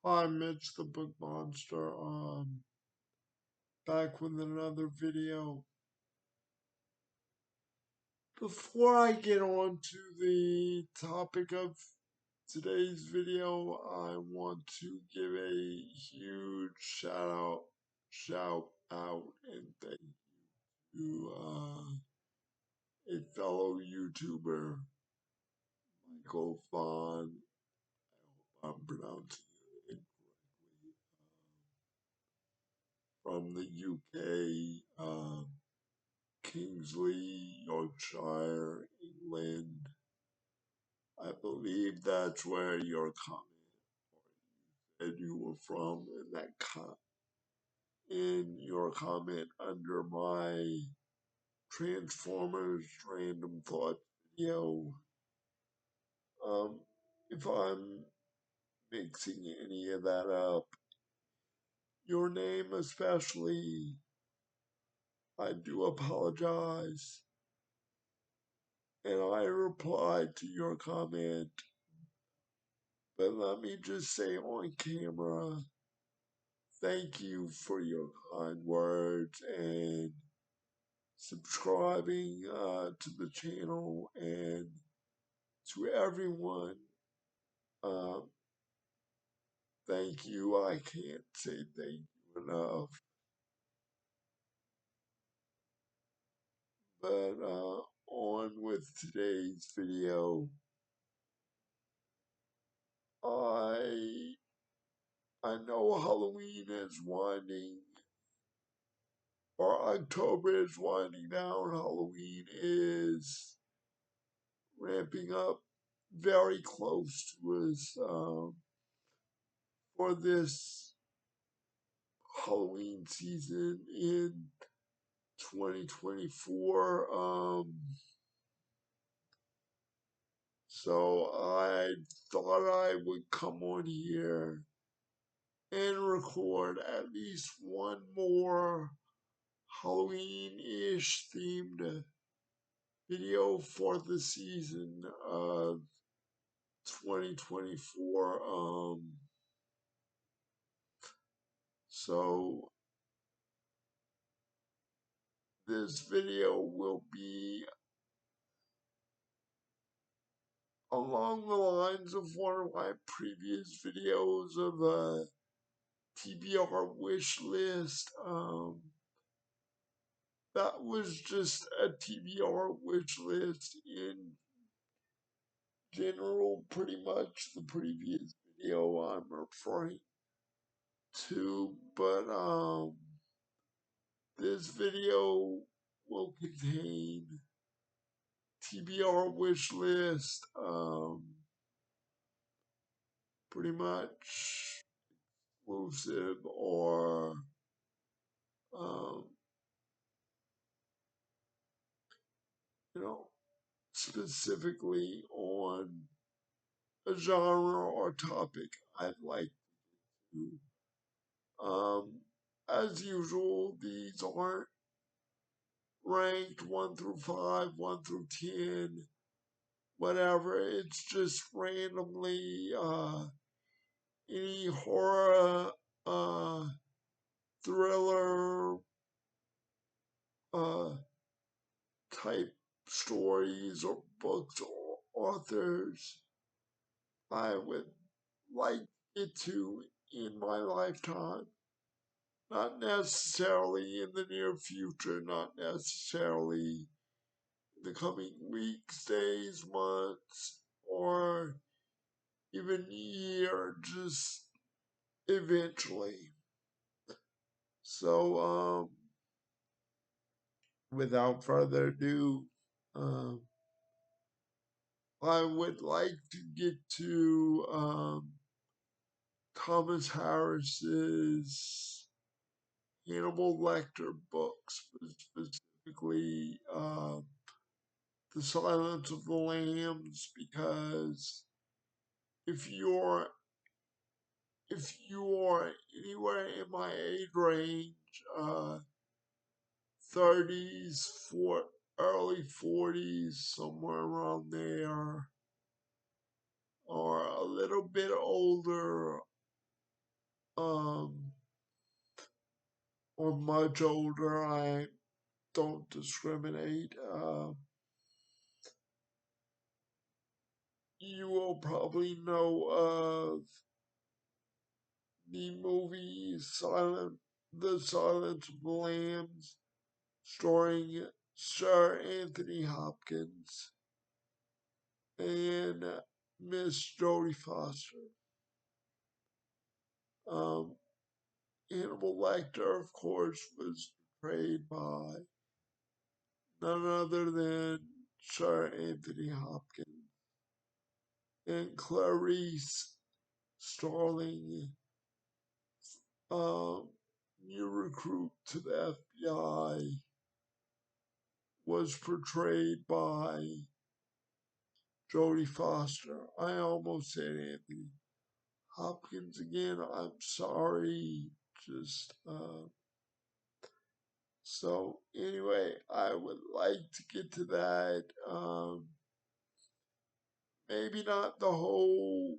I'm Mitch the Book Monster, back with another video. Before I get on to the topic of today's video, I want to give a huge shout out and thank you to a fellow YouTuber, Michael Vaughn. I hope I'm pronouncing it correctly. From the UK, Kingsley, Yorkshire, England. I believe that's where your comment said you were from, in your comment under my Transformers Random Thoughts video. If I'm mixing any of that up, your name especially, I do apologize. And I replied to your comment, but let me just say on camera, thank you for your kind words and subscribing to the channel, and to everyone, um, thank you. I can't say thank you enough. But on with today's video. I know Halloween is winding, or October is winding down. Halloween is ramping up very close to us for this Halloween season in 2024. So I thought I would come on here and record at least one more Halloween-ish themed video for the season of 2024. So this video will be along the lines of one of my previous videos of a TBR wish list. That was just a TBR wish list in general, pretty much the previous video I'm referring to, but this video will contain TBR wish list, pretty much exclusive or um, specifically on a genre or topic I'd like to. As usual, these aren't ranked 1 through 5, 1 through 10, whatever. It's just randomly any horror, thriller, uh, type stories or books or authors I would like it to in my lifetime. Not necessarily in the near future, not necessarily in the coming weeks, days, months, or even year, just eventually. So, without further ado, um, I would like to get to Thomas Harris's Hannibal Lecter books, specifically The Silence of the Lambs, because if you're anywhere in my age range, 30s, early 40s, somewhere around there, or a little bit older, um, or much older. I don't discriminate. You will probably know of the movie The Silence of the Lambs, starring Sir Anthony Hopkins and Miss Jodie Foster. Um, Hannibal Lecter, of course, was portrayed by none other than Sir Anthony Hopkins, and Clarice Starling, um, new recruit to the FBI, was portrayed by Jodie Foster. I almost said Anthony Hopkins again. I'm sorry. Just so anyway, I would like to get to that. Maybe not the whole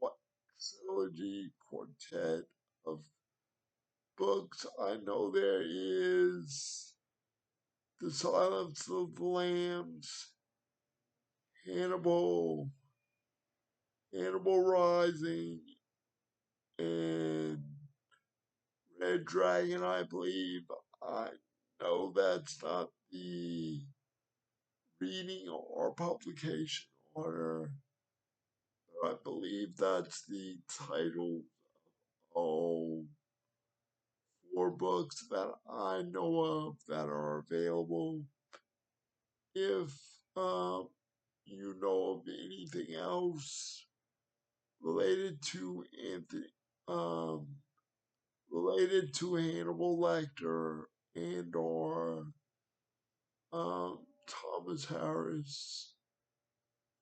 what trilogy quartet of books. I know there is The Silence of the Lambs, Hannibal, Hannibal Rising, and Red Dragon, I believe. I know that's not the reading or publication order, but I believe that's the title of 4 books that I know of that are available. If um, you know of anything else related to Anthony, um, related to Hannibal Lecter and or Thomas Harris,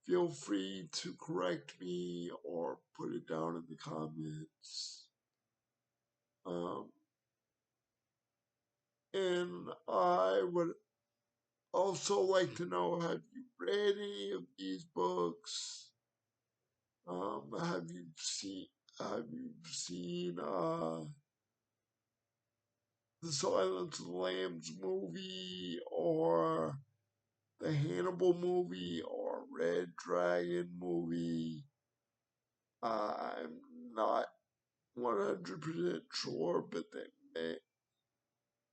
feel free to correct me or put it down in the comments. And I would also like to know, have you read any of these books? Have you seen the Silence of the Lambs movie or the Hannibal movie or Red Dragon movie? I'm not 100% sure, but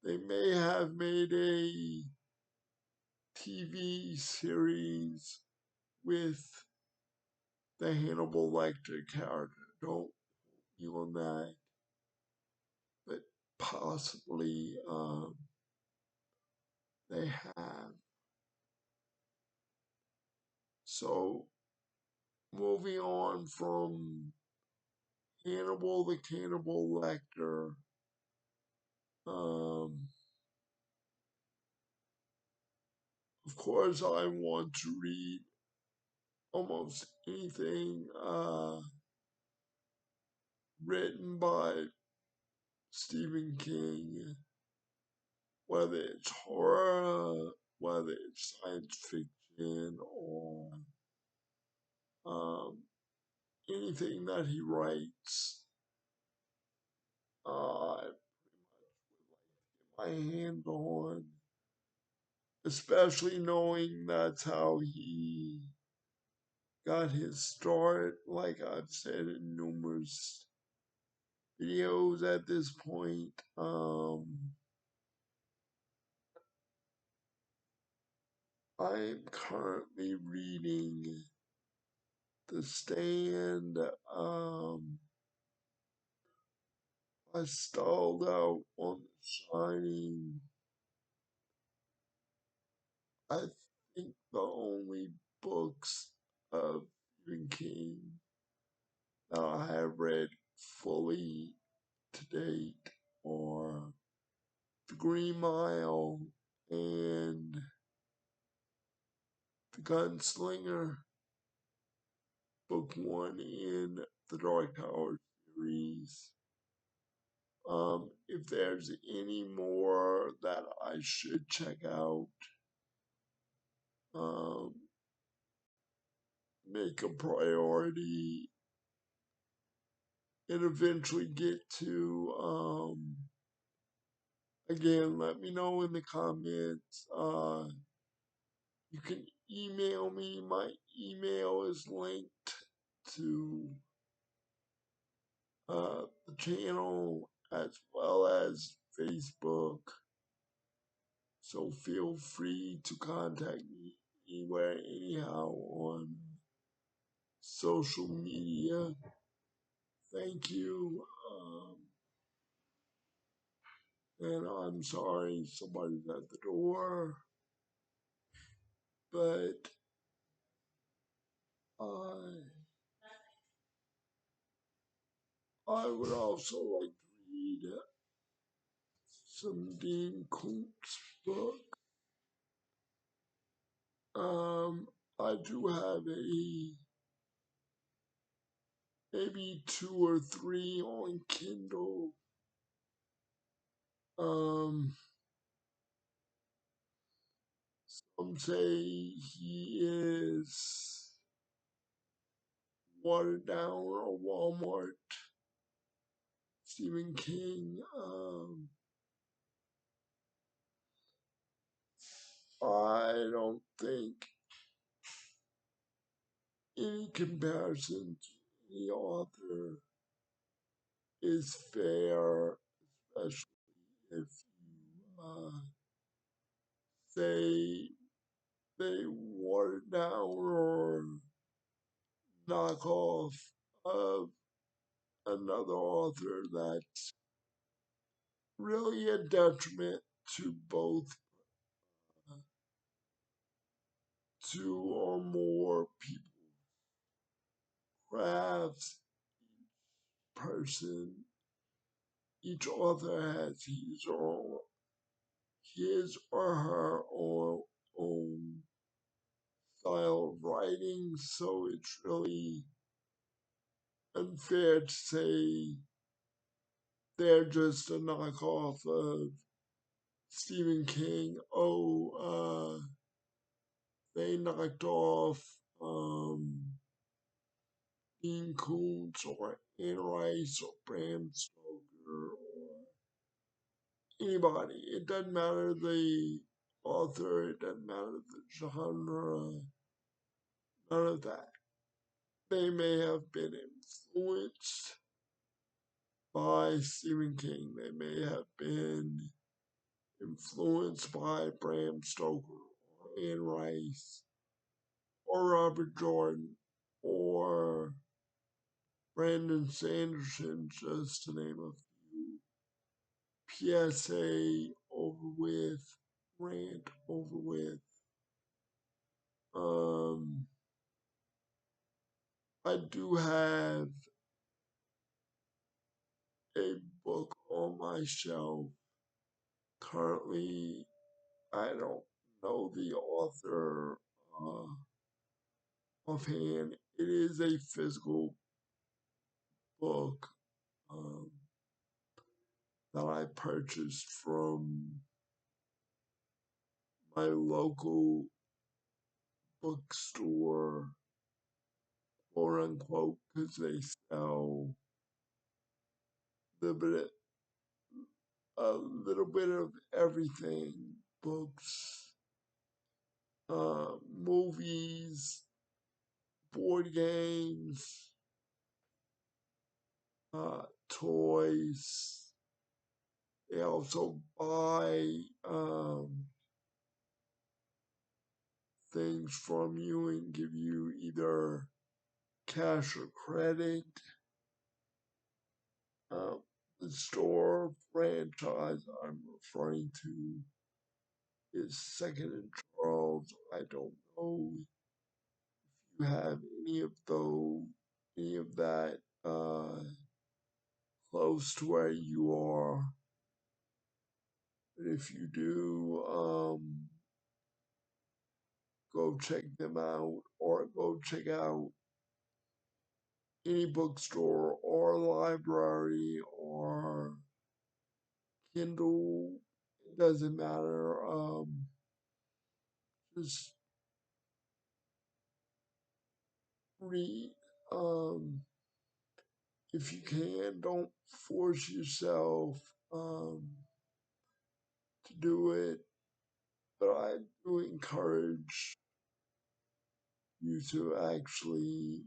they may have made a TV series with the Hannibal Lecter character. Don't you on that, but possibly they have. So moving on from Hannibal the Cannibal Lecter, of course I want to read almost anything written by Stephen King, whether it's horror, whether it's science fiction, or um, anything that he writes. I my hand on, especially knowing that's how he got his start, like I've said in numerous videos at this point. I'm currently reading The Stand. I stalled out on The Shining. I think the only books of Stephen King that I have read fully to date are The Green Mile and The Gunslinger, book 1 in the Dark Tower series. If there's any more that I should check out, um, make a priority and eventually get to. Again, let me know in the comments. You can email me. My email is linked to the channel as well as Facebook. So feel free to contact me anywhere, anyhow, on social media. Thank you. And I'm sorry somebody's at the door, but I I would also like to read some Dean Koontz book. I do have maybe two or three on Kindle. Some say he is watered down or Walmart. Stephen King. I don't think any comparison to any author is fair, especially if you say they watered down or knock off of another author. That's really a detriment to both two or more people. Crafts, person, each author has his or her own style of writing, so it's really unfair to say they're just a knockoff of Stephen King. They knocked off Dean Koontz or Anne Rice or Bram Stoker or anybody. It doesn't matter the author, it doesn't matter the genre, none of that. They may have been influenced by Stephen King. They may have been influenced by Bram Stoker or Anne Rice or Robert Jordan or Brandon Sanderson, just to name a few. PSA over with, rant over with. I do have a book on my shelf. Currently, I don't know the author offhand. It is a physical book um, that I purchased from my local bookstore, quote unquote, because they sell the bit, a little bit of everything: books, movies, board games, toys. They also buy things from you and give you either cash or credit. The store franchise I'm referring to is Second and Charles. I don't know if you have any of those, any of that close to where you are. But if you do, go check them out or go check out any bookstore or library or Kindle. It doesn't matter. Just read. if you can, don't force yourself to do it. But I do encourage you to actually,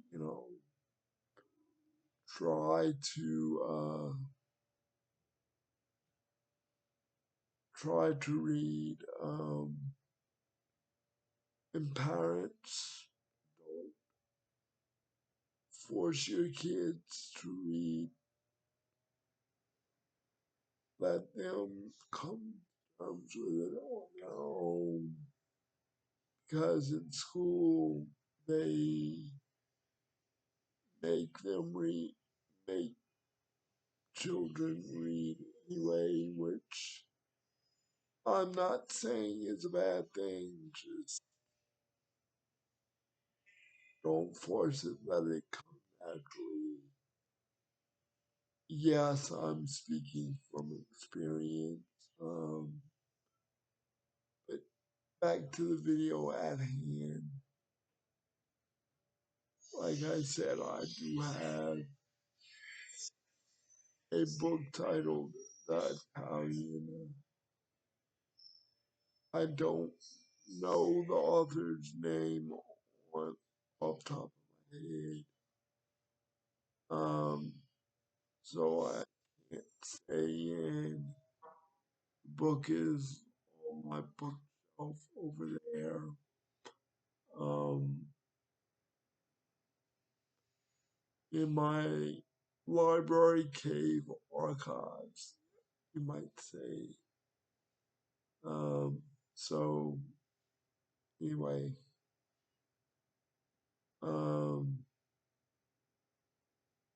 try to read. And parents, don't force your kids to read. Let them come to terms with it on their own. Because in school, they make them read, make children read anyway, which I'm not saying is a bad thing. Just don't force it, let it come naturally. Yes, I'm speaking from experience. But back to the video at hand. Like I said, I do have a book titled The Italian. I don't know the author's name off the top of my head. So I can't say, and the book is on my bookshelf over there. Um, in my library cave archives, you might say. Um, so anyway, um,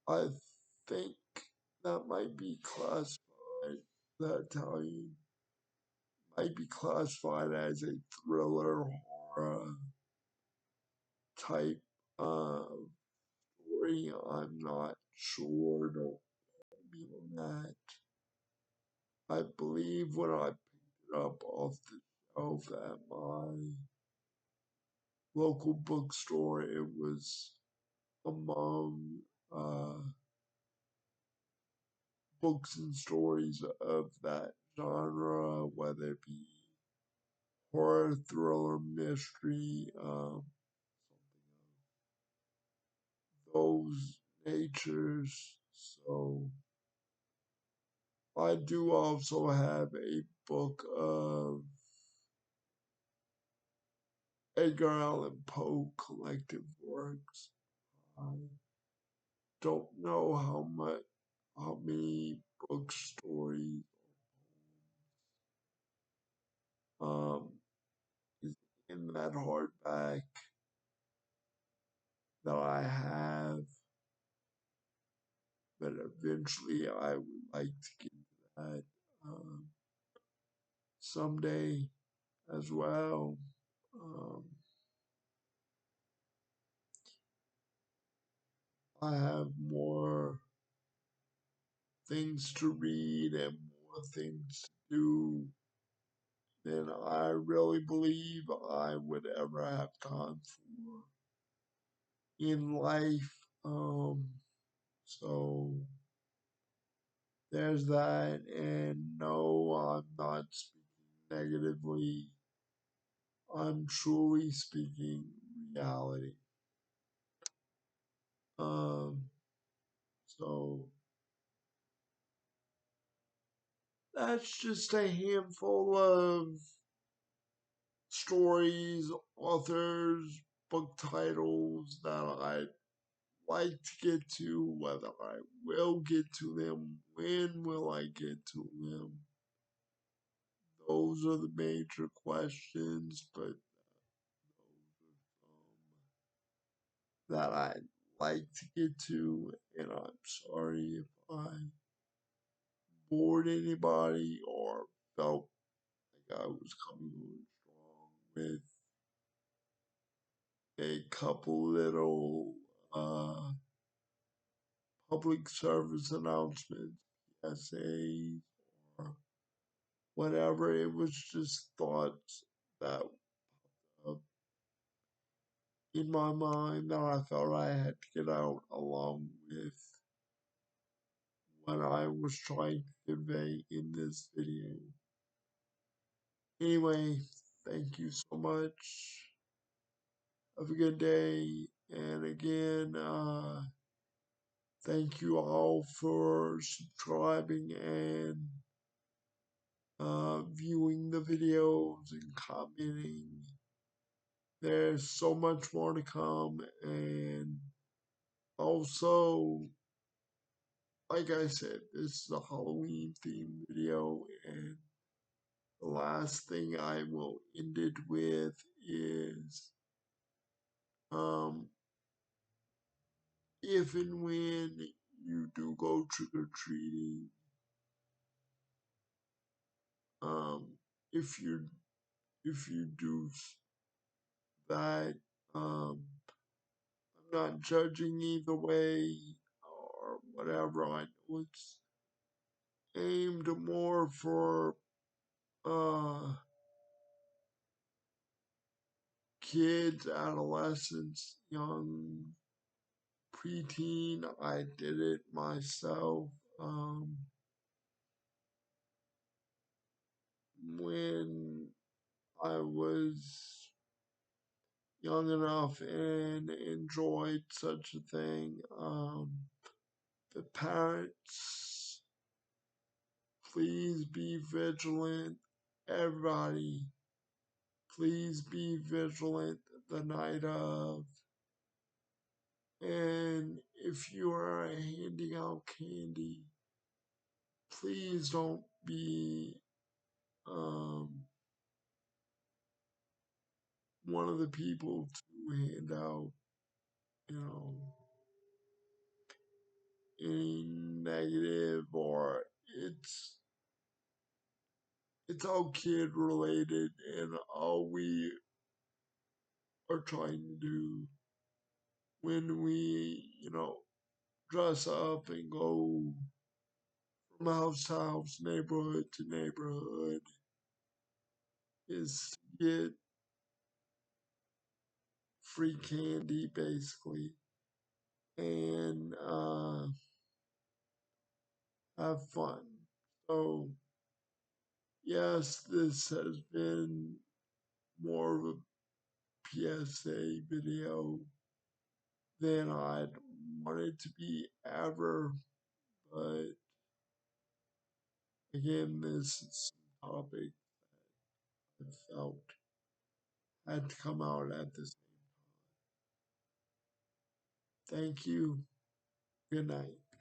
I think that might be classified. The Italian might be classified as a thriller horror type story. I'm not sure. Don't be on that. I believe when I picked it up off the shelf at my local bookstore, it was among books and stories of that genre, whether it be horror, thriller, mystery, those natures. So I do also have a book of Edgar Allan Poe collective works. I don't know how many book stories is in that hardback that I have, but eventually I would like to get to that someday as well. Um, I have more things to read and more things to do than I really believe I would ever have time for in life. So there's that, and no, I'm not speaking negatively. I'm truly speaking reality. Um, so that's just a handful of stories, authors, book titles that I like to get to. Whether I will get to them, when will I get to them? Those are the major questions, but those are some that I'd like to get to, and I'm sorry if I bored anybody or felt like I was coming on strong with a couple little public service announcements, PSAs, or whatever. It was just thoughts that uh, in my mind that I felt I had to get out along with what I was trying to convey in this video. Anyway, thank you so much. Have a good day. And again, thank you all for subscribing and viewing the videos and commenting. There's so much more to come. And also, like I said, this is a Halloween themed video. And the last thing I will end it with is um, if and when you do go trick or treating, um, if you do that, I'm not judging either way or whatever. I know it's aimed more for uh, kids, adolescents, young preteen. I did it myself when I was young enough and enjoyed such a thing. The parents, please be vigilant. Everybody, please be vigilant the night of. And if you are handing out candy, please don't be um, one of the people to hand out, you know, any negative or it's all kid related, and all we are trying to do when we, dress up and go from house to house, neighborhood to neighborhood, is to get free candy basically and have fun. So, yes, this has been more of a PSA video than I'd wanted to be ever, but again, this is some topic I felt had to come out at this. Thank you. Good night.